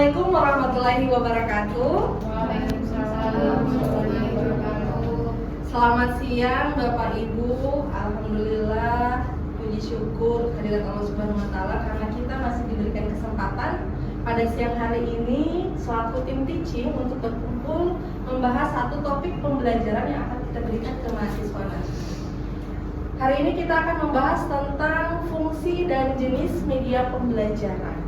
Assalamualaikum warahmatullahi wabarakatuh. Waalaikumsalam warahmatullahi wabarakatuh. Selamat siang Bapak Ibu. Alhamdulillah, puji syukur kehadirat Allah Subhanahu wa taala karena kita masih diberikan kesempatan pada siang hari ini selaku tim teaching untuk berkumpul membahas satu topik pembelajaran yang akan kita berikan ke mahasiswa nanti. Hari ini kita akan membahas tentang fungsi dan jenis media pembelajaran.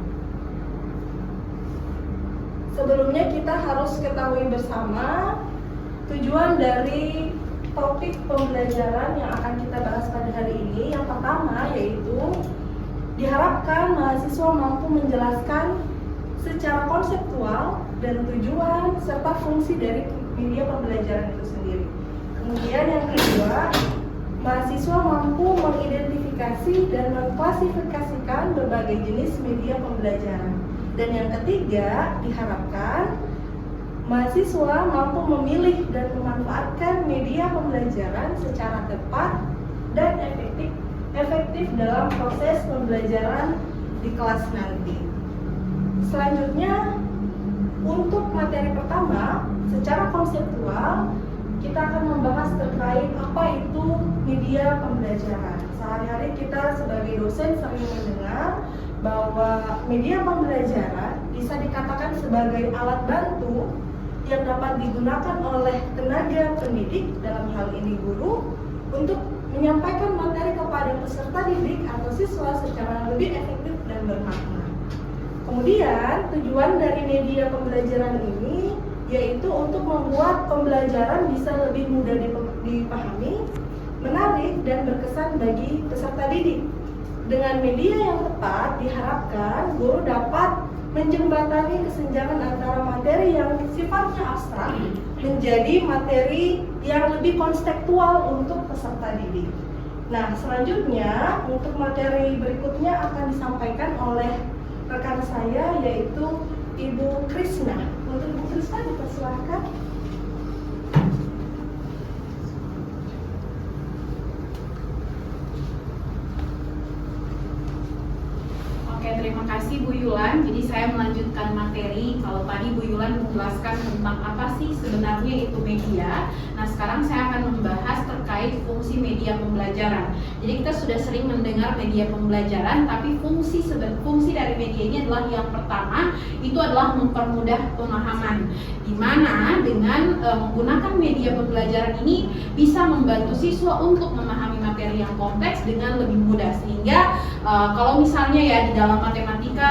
Sebelumnya kita harus ketahui bersama tujuan dari topik pembelajaran yang akan kita bahas pada hari ini. Yang pertama yaitu diharapkan mahasiswa mampu menjelaskan secara konseptual dan tujuan serta fungsi dari media pembelajaran itu sendiri. Kemudian yang kedua, mahasiswa mampu mengidentifikasi dan mengklasifikasikan berbagai jenis media pembelajaran. Dan yang ketiga, diharapkan mahasiswa mampu memilih dan memanfaatkan media pembelajaran secara tepat dan efektif dalam proses pembelajaran di kelas nanti. Selanjutnya, untuk materi pertama, secara konseptual kita akan membahas terkait apa itu media pembelajaran. Sehari-hari kita sebagai dosen sering mendengar bahwa media pembelajaran bisa dikatakan sebagai alat bantu yang dapat digunakan oleh tenaga pendidik, dalam hal ini guru, untuk menyampaikan materi kepada peserta didik atau siswa secara lebih efektif dan bermakna. Kemudian tujuan dari media pembelajaran ini yaitu untuk membuat pembelajaran bisa lebih mudah dipahami, menarik, dan berkesan bagi peserta didik. Dengan media yang tepat, diharapkan guru dapat menjembatani kesenjangan antara materi yang sifatnya abstrak menjadi materi yang lebih konseptual untuk peserta didik. Nah, selanjutnya untuk materi berikutnya akan disampaikan oleh rekan saya yaitu Ibu Krisna. Untuk Ibu Krisna dipersilakan. Oke, terima kasih Bu Yulan. Jadi saya melanjutkan materi. Kalau tadi Bu Yulan menjelaskan tentang apa sih sebenarnya itu media. Nah, sekarang saya akan membahas terkait fungsi media pembelajaran. Jadi kita sudah sering mendengar media pembelajaran, tapi fungsi dari media ini adalah yang pertama, itu adalah mempermudah pemahaman. Di mana dengan menggunakan media pembelajaran ini bisa membantu siswa untuk memahami materi yang kompleks dengan lebih mudah. Sehingga kalau misalnya ya di dalam matematika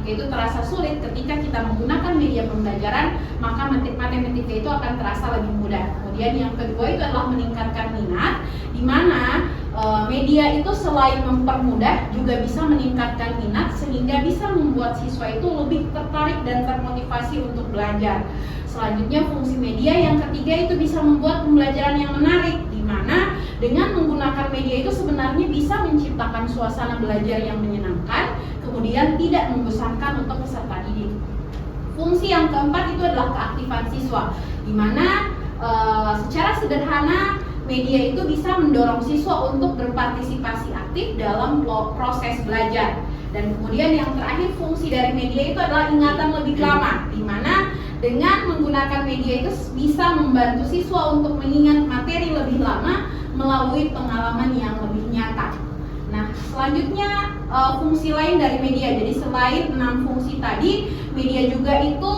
itu terasa sulit, ketika kita menggunakan media pembelajaran, maka matematika itu akan terasa lebih mudah. Kemudian yang kedua itu adalah meningkatkan minat, di mana media itu selain mempermudah juga bisa meningkatkan minat sehingga bisa membuat siswa itu lebih tertarik dan termotivasi untuk belajar. Selanjutnya fungsi media yang ketiga itu bisa membuat pembelajaran yang menarik, di mana dengan menggunakan media itu sebenarnya bisa menciptakan suasana belajar yang menyenangkan, kemudian tidak membosankan untuk peserta didik. Fungsi yang keempat itu adalah keaktifan siswa, di mana secara sederhana media itu bisa mendorong siswa untuk berpartisipasi aktif dalam proses belajar. Dan kemudian yang terakhir fungsi dari media itu adalah ingatan lebih lama, di mana dengan menggunakan media itu bisa membantu siswa untuk mengingat materi lebih lama melalui pengalaman yang lebih nyata. Nah, selanjutnya fungsi lain dari media. Jadi selain 6 fungsi tadi, media juga itu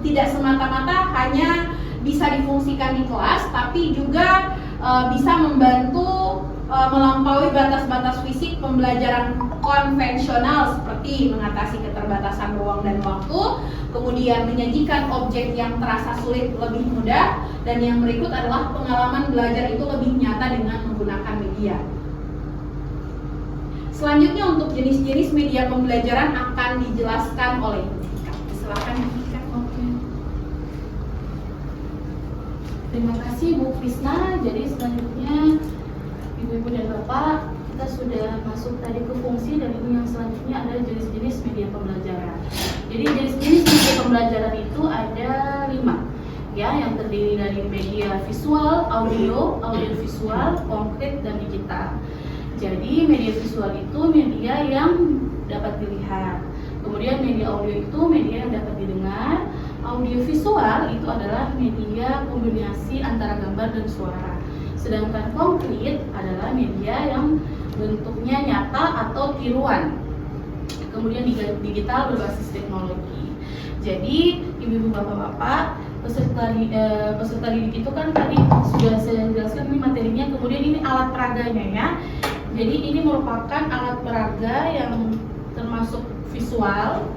tidak semata-mata hanya bisa difungsikan di kelas, tapi juga bisa membantu melampaui batas-batas fisik pembelajaran konvensional seperti mengatasi keterbatasan ruang dan waktu, kemudian menyajikan objek yang terasa sulit lebih mudah, dan yang berikut adalah pengalaman belajar itu lebih nyata dengan menggunakan media. Selanjutnya untuk jenis-jenis media pembelajaran akan dijelaskan oleh Ibu Tika. Silakan Ibu Tika. Oke. Terima kasih Bu Krisna. Jadi selanjutnya Ibu-ibu dan Bapak, kita sudah masuk tadi ke fungsi, dan ini yang selanjutnya adalah jenis-jenis media pembelajaran. Jadi jenis-jenis media pembelajaran itu ada 5, ya, yang terdiri dari media visual, audio visual, konkret, dan digital. Jadi media visual itu media yang dapat dilihat. Kemudian media audio itu media yang dapat didengar. Audio visual itu adalah media kombinasi antara gambar dan suara. Sedangkan konkret adalah media yang bentuknya nyata atau tiruan. Kemudian digital berbasis teknologi. Jadi ibu-ibu, bapak-bapak, peserta didik itu kan tadi sudah saya jelaskan ini materinya. Kemudian ini alat peraganya ya. Jadi ini merupakan alat peraga yang termasuk visual,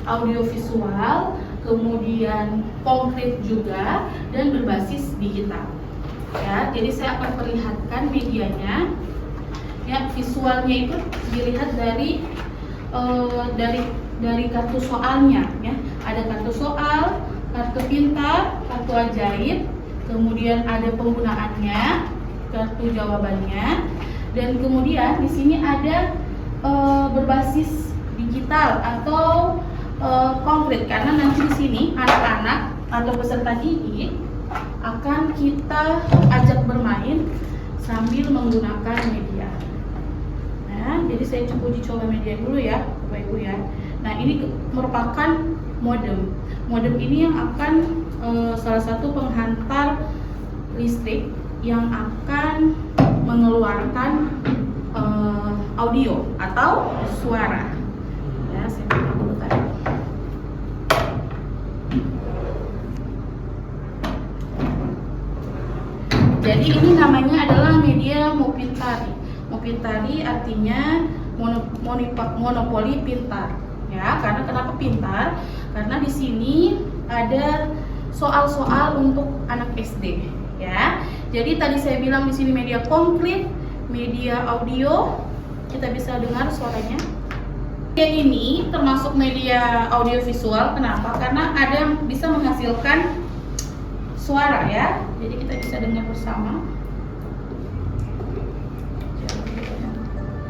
audio visual, kemudian konkret juga, dan berbasis digital. Ya, jadi saya akan perlihatkan medianya. Ya, visualnya itu dilihat dari kartu soalnya. Ya, ada kartu soal, kartu pintar, kartu ajaib, kemudian ada penggunaannya, kartu jawabannya, dan kemudian di sini ada berbasis digital atau konkret, karena nanti di sini anak-anak atau peserta didik akan kita ajak bermain sambil menggunakan media. Nah, jadi saya uji coba media dulu ya, Bapak Ibu ya. Nah, ini merupakan modem. Modem ini yang akan salah satu penghantar listrik yang akan mengeluarkan audio atau suara. Ya, saya buka dulu tadi. Jadi ini namanya adalah media Mopintari. Mopintari artinya monopoli pintar. Ya, karena kenapa pintar? Karena di sini ada soal-soal untuk anak SD. Ya, jadi tadi saya bilang di sini media konkret, media audio, kita bisa dengar suaranya. Media ini termasuk media audio visual. Kenapa? Karena ada yang bisa menghasilkan suara ya. Jadi kita bisa dengar bersama.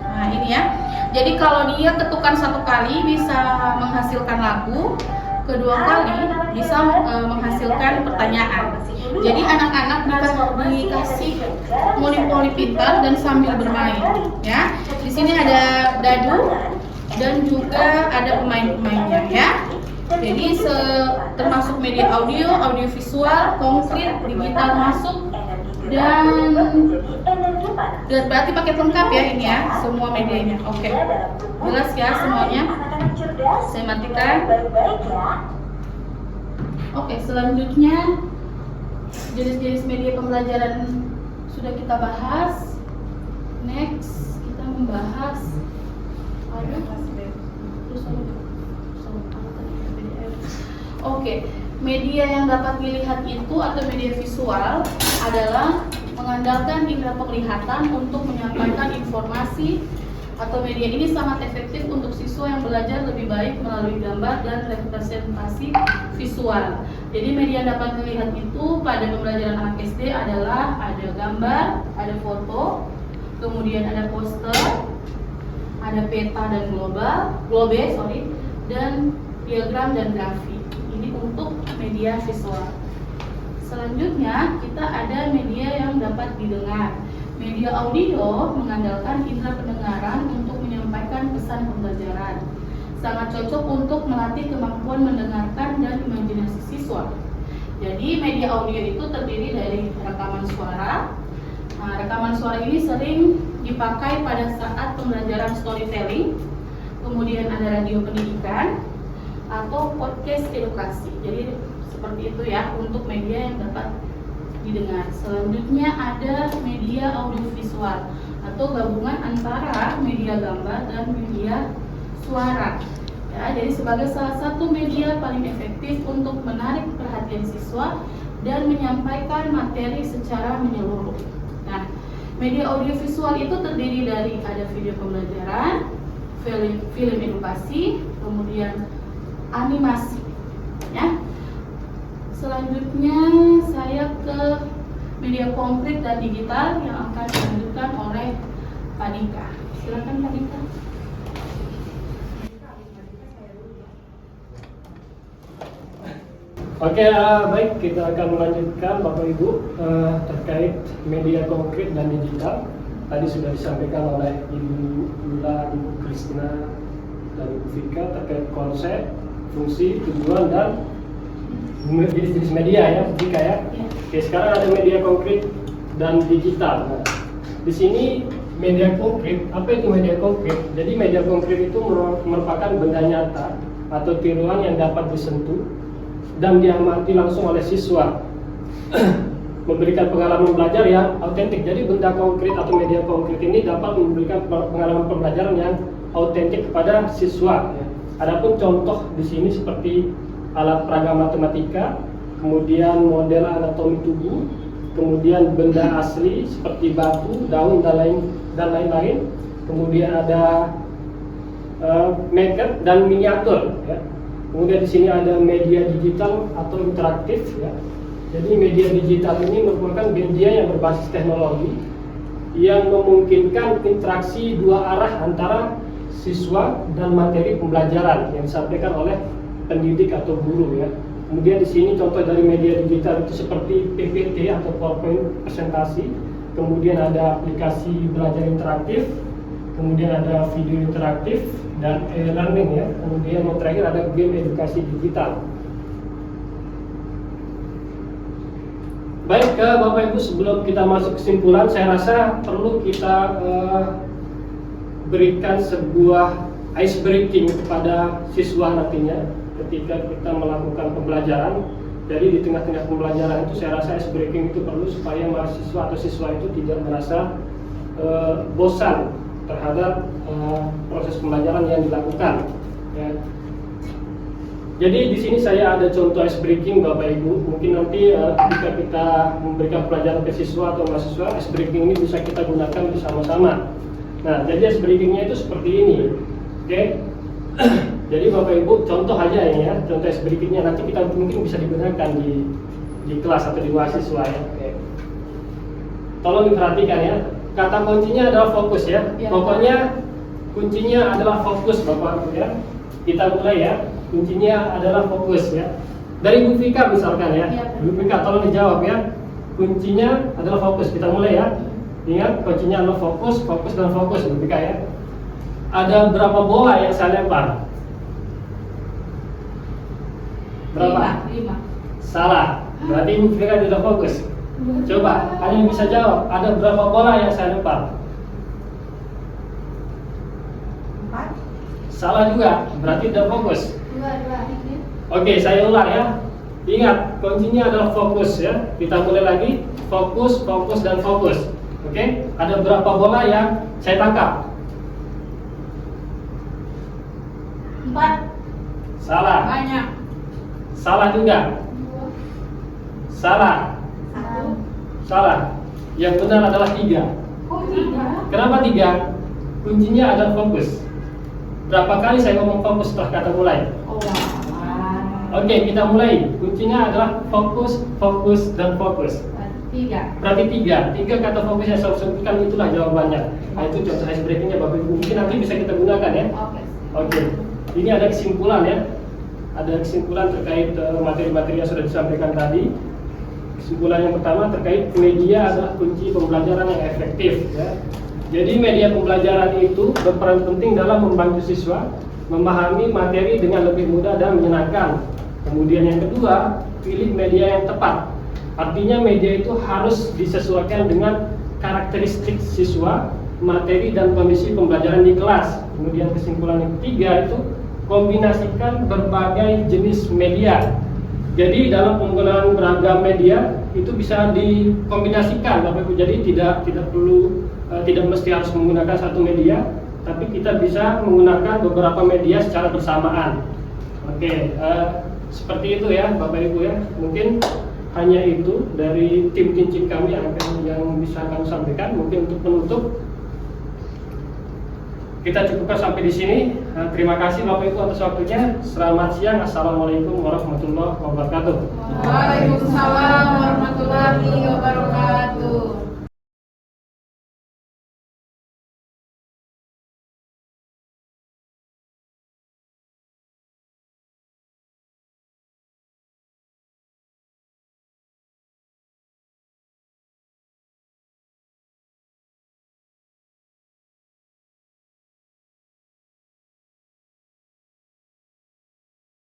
Nah, ini ya. Jadi kalau dia ketukan satu kali bisa menghasilkan lagu, kedua kali bisa menghasilkan pertanyaan. Jadi anak-anak dikasih monopoli pintar dan sambil bermain ya. Di sini ada dadu dan juga ada pemain-pemainnya ya. Jadi termasuk media audio, audio visual, konkret, digital masuk, dan berarti paket lengkap ya ini ya, semua medianya. Oke, jelas ya semuanya. Saya matikan. Oke, selanjutnya jenis-jenis media pembelajaran sudah kita bahas. Next kita membahas Oke, media yang dapat dilihat itu atau media visual adalah mengandalkan indera penglihatan untuk menyampaikan informasi, atau media ini sangat efektif untuk siswa yang belajar lebih baik melalui gambar dan representasi visual. Jadi media yang dapat dilihat itu pada pembelajaran anak SD adalah ada gambar, ada foto, kemudian ada poster, ada peta dan globe, dan diagram dan grafik. Ini untuk media visual. Selanjutnya kita ada media yang dapat didengar. Media audio mengandalkan indera pendengaran untuk menyampaikan pesan pembelajaran. Sangat cocok untuk melatih kemampuan mendengarkan dan imajinasi siswa. Jadi media audio itu terdiri dari rekaman suara. Nah, rekaman suara ini sering dipakai pada saat pembelajaran storytelling. Kemudian ada radio pendidikan atau podcast edukasi. Jadi seperti itu ya untuk media yang dapat didengar. Selanjutnya ada media audiovisual atau gabungan antara media gambar dan media suara. Ya, jadi sebagai salah satu media paling efektif untuk menarik perhatian siswa dan menyampaikan materi secara menyeluruh. Nah, media audiovisual itu terdiri dari ada video pembelajaran, film edukasi, kemudian animasi. Ya. Selanjutnya saya ke media konkret dan digital yang akan dilanjutkan oleh Pak Dika. Silakan Pak Dika. Oke, baik, kita akan melanjutkan Bapak Ibu terkait media konkret dan digital. Tadi sudah disampaikan oleh Ibu Lula, Ibu Kristina, dari Bu Vika terkait konsep, fungsi, tujuan, dan jenis-jenis media ya, Bu Vika ya. Oke, sekarang ada media konkret dan digital. Nah, di sini media konkret, apa itu media konkret? Jadi media konkret itu merupakan benda nyata atau tiruan yang dapat disentuh dan diamati langsung oleh siswa, memberikan pengalaman belajar yang autentik. Jadi benda konkret atau media konkret ini dapat memberikan pengalaman pembelajaran yang autentik kepada siswa. Adapun contoh di sini seperti alat peraga matematika, kemudian model anatomi tubuh, kemudian benda asli seperti batu, daun, dan lain-lain. Kemudian ada maker dan miniatur. Ya. Kemudian di sini ada media digital atau interaktif. Ya. Jadi media digital ini merupakan media yang berbasis teknologi yang memungkinkan interaksi dua arah antara siswa dan materi pembelajaran yang disampaikan oleh pendidik atau guru ya. Kemudian di sini contoh dari media digital itu seperti PPT atau PowerPoint presentasi, kemudian ada aplikasi belajar interaktif, kemudian ada video interaktif dan e-learning ya. Kemudian yang terakhir ada game edukasi digital. Baik Bapak Ibu, sebelum kita masuk kesimpulan, saya rasa perlu kita berikan sebuah ice breaking kepada siswa nantinya ketika kita melakukan pembelajaran. Jadi di tengah-tengah pembelajaran itu saya rasa ice breaking itu perlu supaya mahasiswa atau siswa itu tidak merasa bosan terhadap proses pembelajaran yang dilakukan. Ya. Jadi di sini saya ada contoh ice breaking Bapak Ibu. Mungkin nanti ketika kita memberikan pelajaran ke siswa atau mahasiswa, ice breaking ini bisa kita gunakan bersama-sama. Nah, jadi ice breakingnya itu seperti ini. Oke. Jadi Bapak Ibu contoh aja ini ya, contoh ice breakingnya nanti kita mungkin bisa digunakan di kelas atau di mahasiswa ya. Oke. Tolong diperhatikan ya. Kata kuncinya adalah fokus ya. Pokoknya kuncinya adalah fokus Bapak Ibu ya. Kita mulai ya. Kuncinya adalah fokus ya. Dari Bu Vika misalkan ya. Bu Vika tolong dijawab ya. Kuncinya adalah fokus. Kita mulai ya. Ingat kuncinya adalah fokus, fokus dan fokus Bu Vika ya. Ada berapa bola yang saya lempar? Berapa? 5. Salah. Berarti Bu Vika tidak fokus. Coba, ada yang bisa jawab. Ada berapa bola yang saya lempar? 4. Salah juga. Berarti tidak fokus. 2. Oke, saya ulang ya. Ingat, kuncinya adalah fokus ya. Kita mulai lagi. Fokus, fokus dan fokus. Oke, ada berapa bola yang saya tangkap? 4. Salah. Banyak. Salah juga. 2. Salah. 1. Salah. Yang benar adalah 3. Kok 3? Kenapa 3? Kuncinya adalah fokus. Berapa kali saya ngomong fokus setelah kata mulai? Oh, Oke, kita mulai. Kuncinya adalah fokus, fokus, dan fokus. 3. Berarti 3 kata fokus yang saya sebutkan itulah jawabannya. Nah, itu contoh ice breakingnya Bapak Ibu. Mungkin nanti bisa kita gunakan ya. Oke. Ini ada kesimpulan ya. Ada kesimpulan terkait materi-materi yang sudah disampaikan tadi. Kesimpulan yang pertama terkait media adalah kunci pembelajaran yang efektif ya. Jadi media pembelajaran itu berperan penting dalam membantu siswa memahami materi dengan lebih mudah dan menyenangkan. Kemudian yang kedua, pilih media yang tepat. Artinya media itu harus disesuaikan dengan karakteristik siswa, materi dan kondisi pembelajaran di kelas. Kemudian kesimpulan yang ketiga itu kombinasikan berbagai jenis media. Jadi dalam penggunaan beragam media itu bisa dikombinasikan Bapak Ibu. Jadi tidak perlu tidak mesti harus menggunakan satu media, tapi kita bisa menggunakan beberapa media secara bersamaan. Oke, seperti itu ya Bapak Ibu ya. Mungkin hanya itu dari tim kami yang bisa kami sampaikan. Mungkin untuk penutup kita cukupkan sampai di sini. Terima kasih Bapak Ibu atas waktunya. Selamat siang. Assalamualaikum warahmatullahi wabarakatuh. Waalaikumsalam warahmatullahi wabarakatuh.